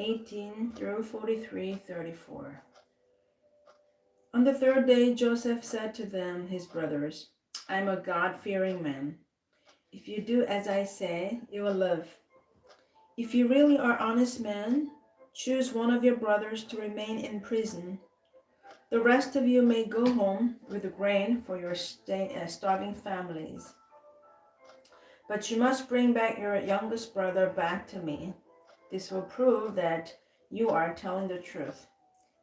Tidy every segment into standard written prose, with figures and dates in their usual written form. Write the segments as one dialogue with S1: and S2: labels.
S1: 18 through 43:34. On the third day, Joseph said to them, his brothers, I am a God-fearing man. If you do as I say, you will live. If you really are honest men, choose one of your brothers to remain in prison. The rest of you may go home with the grain for your starving families. But you must bring back your youngest brother back to me. This will prove that you are telling the truth,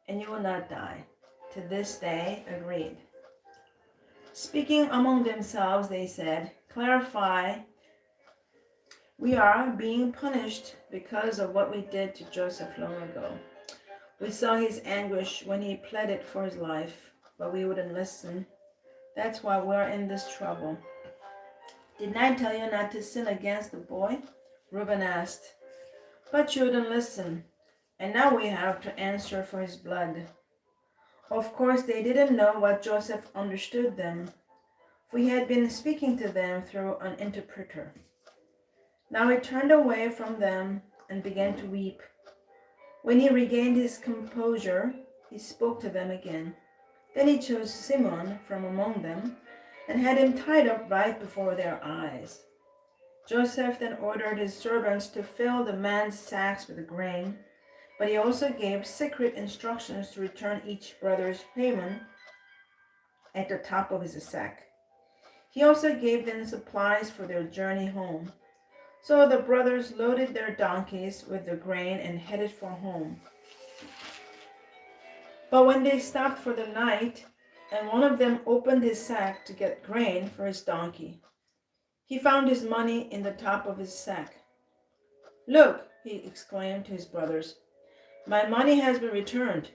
S1: and you will not die. To this they agreed. Speaking among themselves, they said, Clarify, we are being punished because of what we did to Joseph long ago. We saw his anguish when he pleaded for his life, but we wouldn't listen. That's why we're in this trouble. Didn't I tell you not to sin against the boy? Reuben asked. But you wouldn't listen, and now we have to answer for his blood. Of course, they didn't know what Joseph understood them, for he had been speaking to them through an interpreter. Now he turned away from them and began to weep. When he regained his composure, he spoke to them again. Then he chose Simon from among them and had him tied up right before their eyes. Joseph then ordered his servants to fill the man's sacks with grain, but he also gave secret instructions to return each brother's payment at the top of his sack. He also gave them supplies for their journey home. So the brothers loaded their donkeys with the grain and headed for home. But when they stopped for the night, and one of them opened his sack to get grain for his donkey, he found his money in the top of his sack. Look, he exclaimed to his brothers, my money has been returned.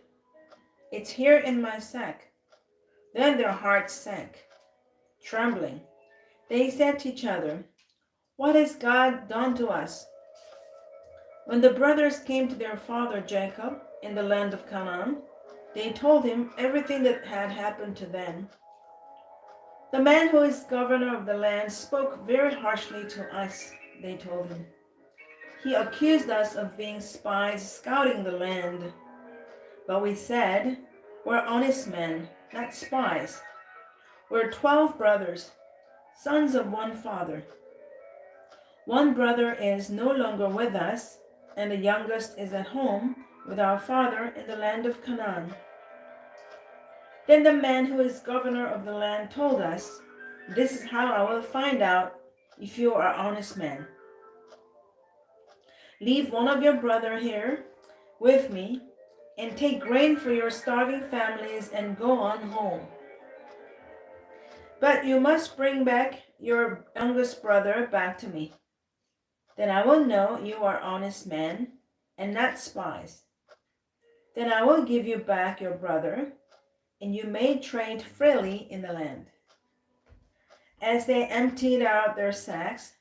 S1: It's here in my sack. Then their hearts sank. Trembling, they said to each other, what has God done to us? When the brothers came to their father Jacob in the land of Canaan, they told him everything that had happened to them. The man who is governor of the land spoke very harshly to us, they told him. He accused us of being spies scouting the land. But we said, we're honest men, not spies. We're 12 brothers, sons of one father. One brother is no longer with us, and the youngest is at home with our father in the land of Canaan. Then the man who is governor of the land told us, this is how I will find out if you are honest men. Leave one of your brother here with me and take grain for your starving families and go on home. But you must bring back your youngest brother back to me. Then I will know you are honest men and not spies. Then I will give you back your brother, and you may trade freely in the land. As they emptied out their sacks,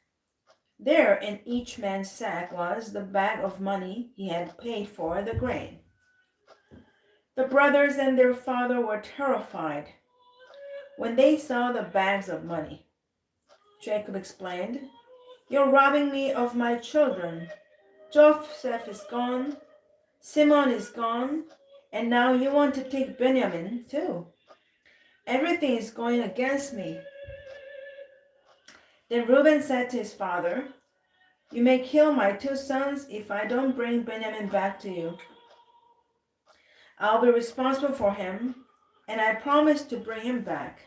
S1: there in each man's sack was the bag of money he had paid for the grain. The brothers and their father were terrified when they saw the bags of money. Jacob explained, you're robbing me of my children. Joseph is gone, Simon is gone, and now you want to take Benjamin too. Everything is going against me. Then Reuben said to his father, you may kill my 2 sons if I don't bring Benjamin back to you. I'll be responsible for him, and I promise to bring him back.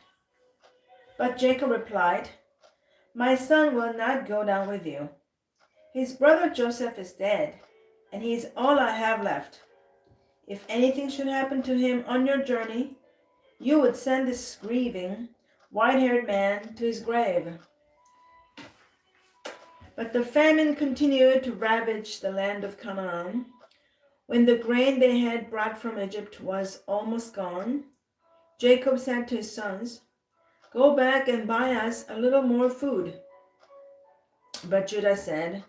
S1: But Jacob replied, my son will not go down with you. His brother Joseph is dead, and he is all I have left. If anything should happen to him on your journey, you would send this grieving, white-haired man to his grave. But the famine continued to ravage the land of Canaan. When the grain they had brought from Egypt was almost gone, Jacob said to his sons, go back and buy us a little more food. But Judah said,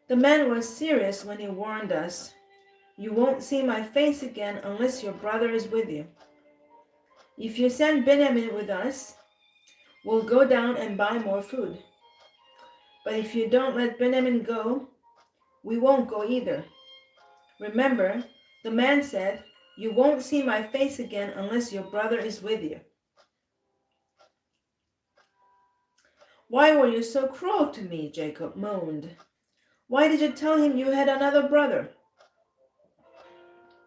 S1: the man was serious when he warned us. You won't see my face again unless your brother is with you. If you send Benjamin with us, we'll go down and buy more food. But if you don't let Benjamin go, we won't go either. Remember, the man said, "You won't see my face again unless your brother is with you." "Why were you so cruel to me?" Jacob moaned. "Why did you tell him you had another brother?"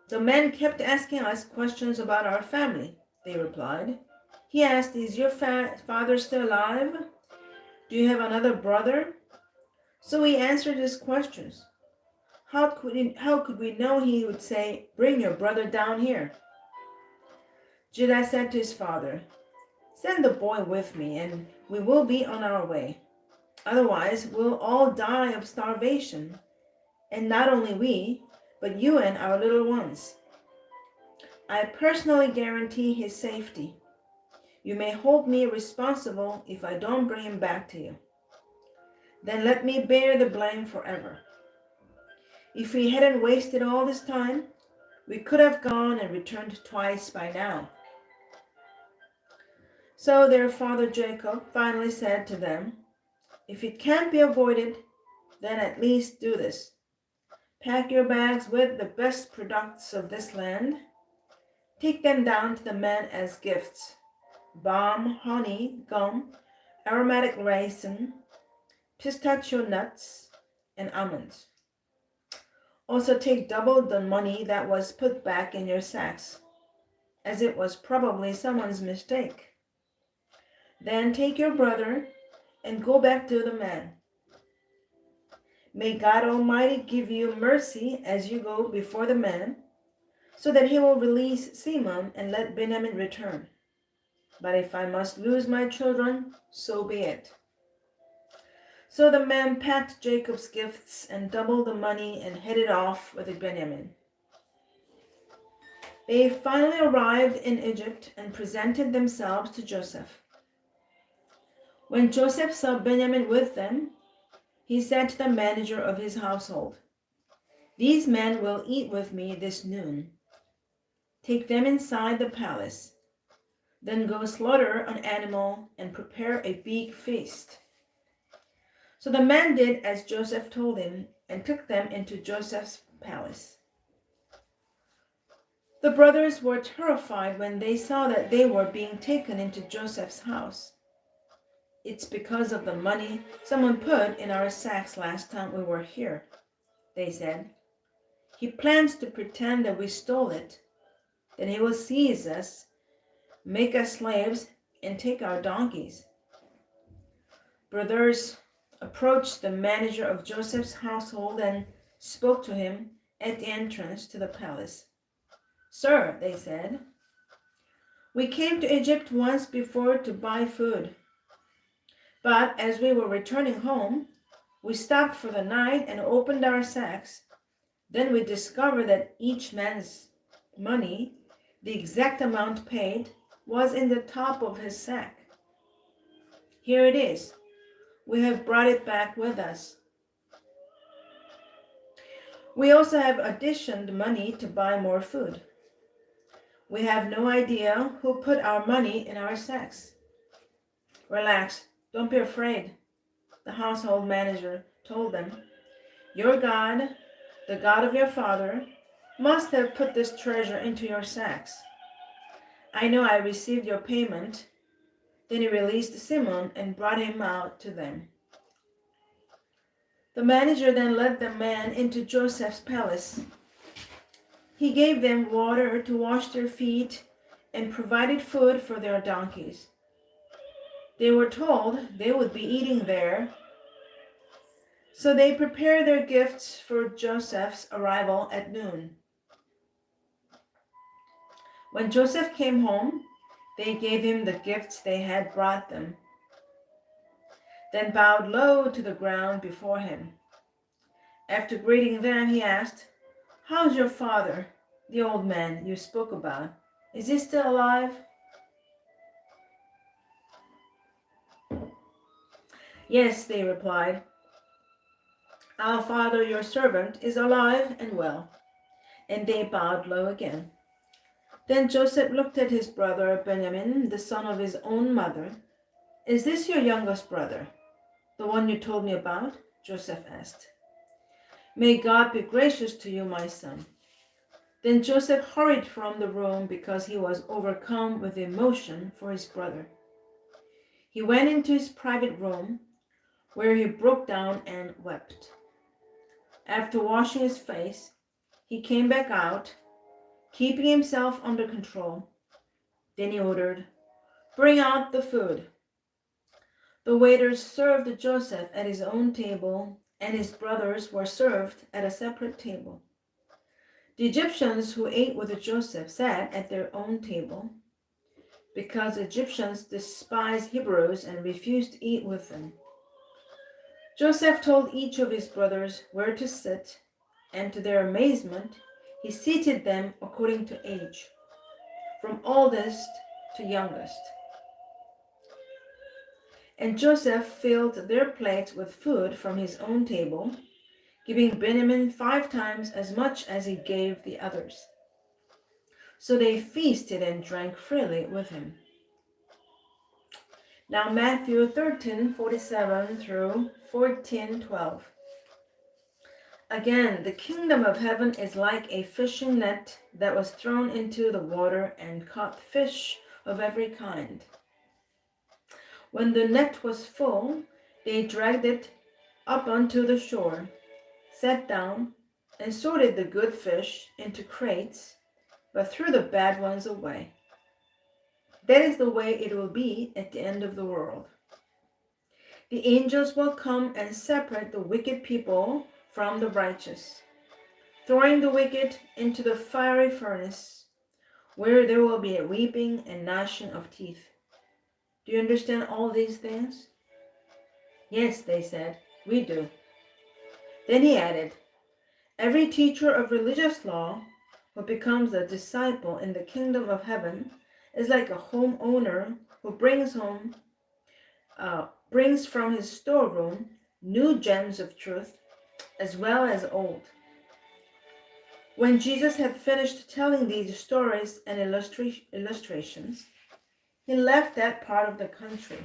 S1: "The man kept asking us questions about our family," they replied. "He asked, 'Is your father still alive? Do you have another brother?' So we answered his questions. How could we know he would say, 'Bring your brother down here'?" Judah said to his father, "Send the boy with me, and we will be on our way. Otherwise, we'll all die of starvation, and not only we, but you and our little ones. I personally guarantee his safety. You may hold me responsible if I don't bring him back to you. Then let me bear the blame forever. If we hadn't wasted all this time, we could have gone and returned twice by now." So their father Jacob finally said to them, "If it can't be avoided, then at least do this. Pack your bags with the best products of this land. Take them down to the men as gifts: balm, honey, gum, aromatic raisin, pistachio nuts, and almonds. Also take double the money that was put back in your sacks, as it was probably someone's mistake. Then take your brother and go back to the man. May God Almighty give you mercy as you go before the man, so that he will release Simeon and let Benjamin return. But if I must lose my children, so be it." So the man packed Jacob's gifts and doubled the money and headed off with Benjamin. They finally arrived in Egypt and presented themselves to Joseph. When Joseph saw Benjamin with them, he said to the manager of his household, "These men will eat with me this noon. Take them inside the palace. Then go slaughter an animal and prepare a big feast." So the man did as Joseph told him and took them into Joseph's palace. The brothers were terrified when they saw that they were being taken into Joseph's house. "It's because of the money someone put in our sacks last time we were here," they said. "He plans to pretend that we stole it. Then he will seize us, make us slaves, and take our donkeys." Brothers approached the manager of Joseph's household and spoke to him at the entrance to the palace. "Sir," they said, "we came to Egypt once before to buy food. But as we were returning home, we stopped for the night and opened our sacks. Then we discovered that each man's money, the exact amount paid, was in the top of his sack. Here it is. We have brought it back with us. We also have additioned money to buy more food. We have no idea who put our money in our sacks." "Relax, don't be afraid," the household manager told them. "Your God, the God of your father, must have put this treasure into your sacks. I know I received your payment." Then he released Simeon and brought him out to them. The manager then led the man into Joseph's palace. He gave them water to wash their feet and provided food for their donkeys. They were told they would be eating there, so they prepared their gifts for Joseph's arrival at noon. When Joseph came home, they gave him the gifts they had brought them, then bowed low to the ground before him. After greeting them, he asked, "How's your father, the old man you spoke about? Is he still alive?" "Yes," they replied. "Our father, your servant, is alive and well." And they bowed low again. Then Joseph looked at his brother Benjamin, the son of his own mother. "Is this your youngest brother, the one you told me about?" Joseph asked. May God be gracious to you, my son." Then Joseph hurried from the room because he was overcome with emotion for his brother. He went into his private room, where he broke down and wept. After washing his face, he came back out, keeping himself under control. Then he ordered, "Bring out the food." The waiters served Joseph at his own table, and his brothers were served at a separate table. The Egyptians who ate with Joseph sat at their own table, because Egyptians despised Hebrews and refused to eat with them. Joseph told each of his brothers where to sit, and to their amazement, he seated them according to age, from oldest to youngest. And Joseph filled their plates with food from his own table, giving Benjamin 5 times as much as he gave the others. So they feasted and drank freely with him. Now Matthew 13:47 through 14:12. Again, the kingdom of heaven is like a fishing net that was thrown into the water and caught fish of every kind. When the net was full, they dragged it up onto the shore, sat down, and sorted the good fish into crates, but threw the bad ones away. That is the way it will be at the end of the world. The angels will come and separate the wicked people from the righteous, throwing the wicked into the fiery furnace, where there will be a weeping and gnashing of teeth. Do you understand all these things? Yes, they said, we do. Then he added, every teacher of religious law who becomes a disciple in the kingdom of heaven is like a homeowner who brings from his storeroom new gems of truth as well as old. When Jesus had finished telling these stories and illustrations, he left that part of the country.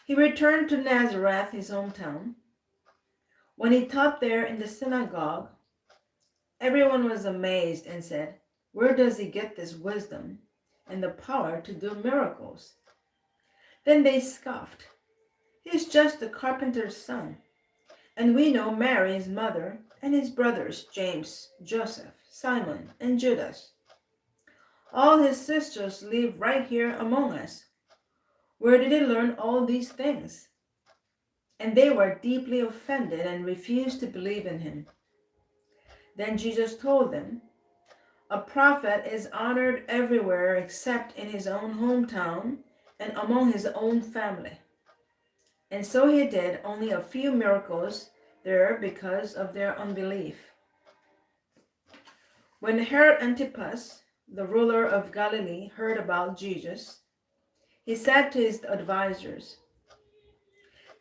S1: He returned to Nazareth, his hometown. When he taught there in the synagogue, everyone was amazed and said, "Where does he get this wisdom and the power to do miracles?" Then they scoffed. "He's just a carpenter's son. And we know Mary, his mother, and his brothers, James, Joseph, Simon, and Judas. All his sisters live right here among us. Where did he learn all these things?" And they were deeply offended and refused to believe in him. Then Jesus told them, "A prophet is honored everywhere except in his own hometown and among his own family." And so he did only a few miracles there because of their unbelief. When Herod Antipas, the ruler of Galilee, heard about Jesus, he said to his advisors,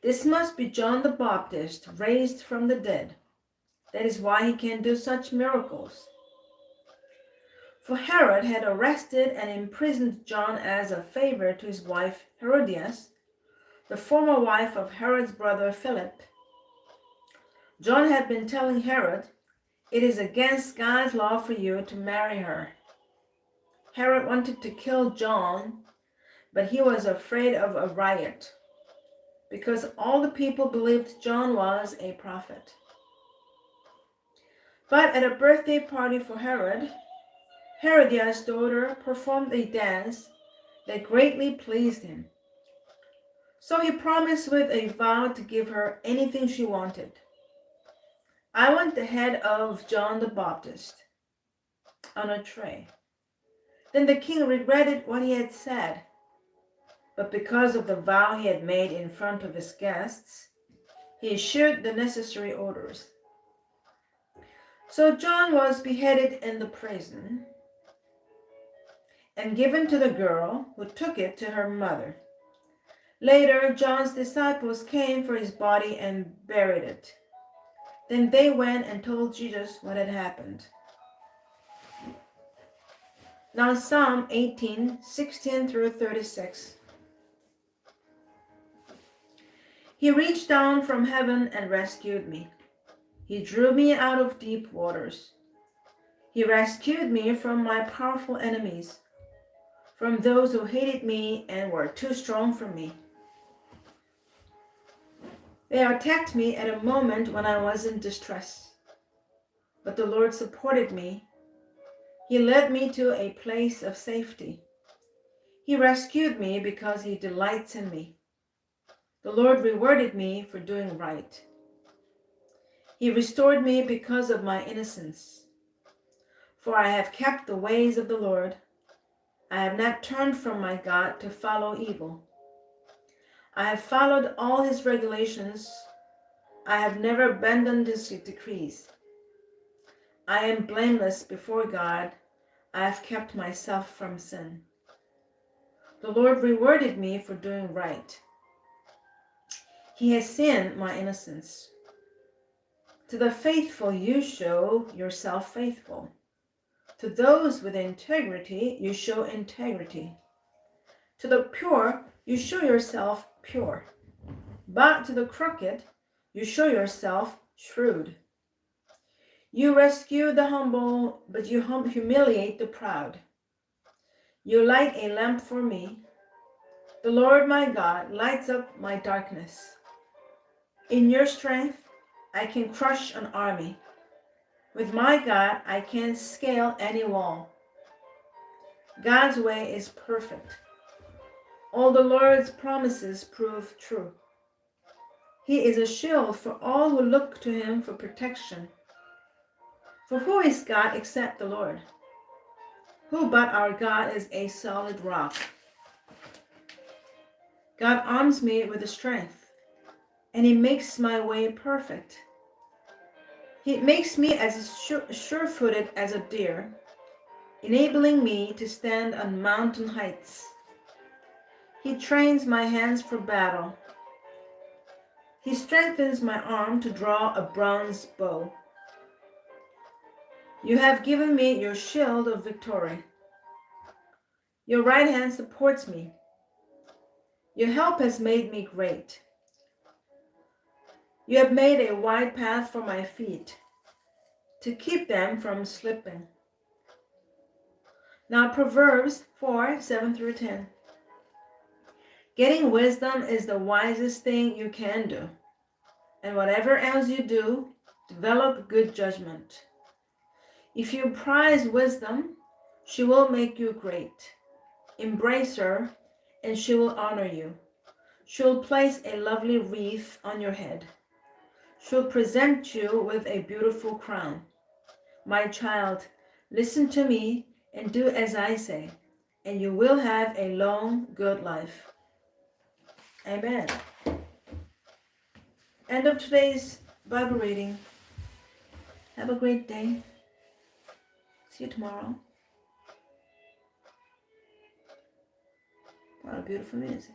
S1: "This must be John the Baptist raised from the dead. That is why he can do such miracles." For Herod had arrested and imprisoned John as a favor to his wife Herodias, the former wife of Herod's brother Philip. John had been telling Herod, "It is against God's law for you to marry her." Herod wanted to kill John, but he was afraid of a riot, because all the people believed John was a prophet. But at a birthday party for Herod, Herodias' daughter performed a dance that greatly pleased him. So he promised with a vow to give her anything she wanted. "I want the head of John the Baptist," on a tray. Then the king regretted what he had said, but because of the vow he had made in front of his guests, he issued the necessary orders. So John was beheaded in the prison and given to the girl, who took it to her mother. Later, John's disciples came for his body and buried it. Then they went and told Jesus what had happened. Now Psalm 18:16 through 36. He reached down from heaven and rescued me. He drew me out of deep waters. He rescued me from my powerful enemies, from those who hated me and were too strong for me. They attacked me at a moment when I was in distress, but the Lord supported me. He led me to a place of safety. He rescued me because He delights in me. The Lord rewarded me for doing right. He restored me because of my innocence. For I have kept the ways of the Lord. I have not turned from my God to follow evil. I have followed all His regulations. I have never abandoned His decrees. I am blameless before God. I have kept myself from sin. The Lord rewarded me for doing right. He has seen my innocence. To the faithful you show yourself faithful. To those with integrity you show integrity. To the pure you show yourself pure. But to the crooked you show yourself shrewd. You rescue the humble, but you humiliate the proud. You light a lamp for me. The Lord my God lights up my darkness. In your strength, I can crush an army. With my God, I can scale any wall. God's way is perfect. All the Lord's promises prove true. He is a shield for all who look to Him for protection. For who is God except the Lord? Who but our God is a solid rock? God arms me with strength, and He makes my way perfect. He makes me as sure-footed as a deer, enabling me to stand on mountain heights. He trains my hands for battle. He strengthens my arm to draw a bronze bow. You have given me your shield of victory. Your right hand supports me. Your help has made me great. You have made a wide path for my feet, to keep them from slipping. Now Proverbs 4:7-10. Getting wisdom is the wisest thing you can do. And whatever else you do, develop good judgment. If you prize wisdom, she will make you great. Embrace her, and she will honor you. She will place a lovely wreath on your head. She will present you with a beautiful crown. My child, listen to me and do as I say, and you will have a long, good life. Amen. End of today's Bible reading. Have a great day. See you tomorrow. What a beautiful music.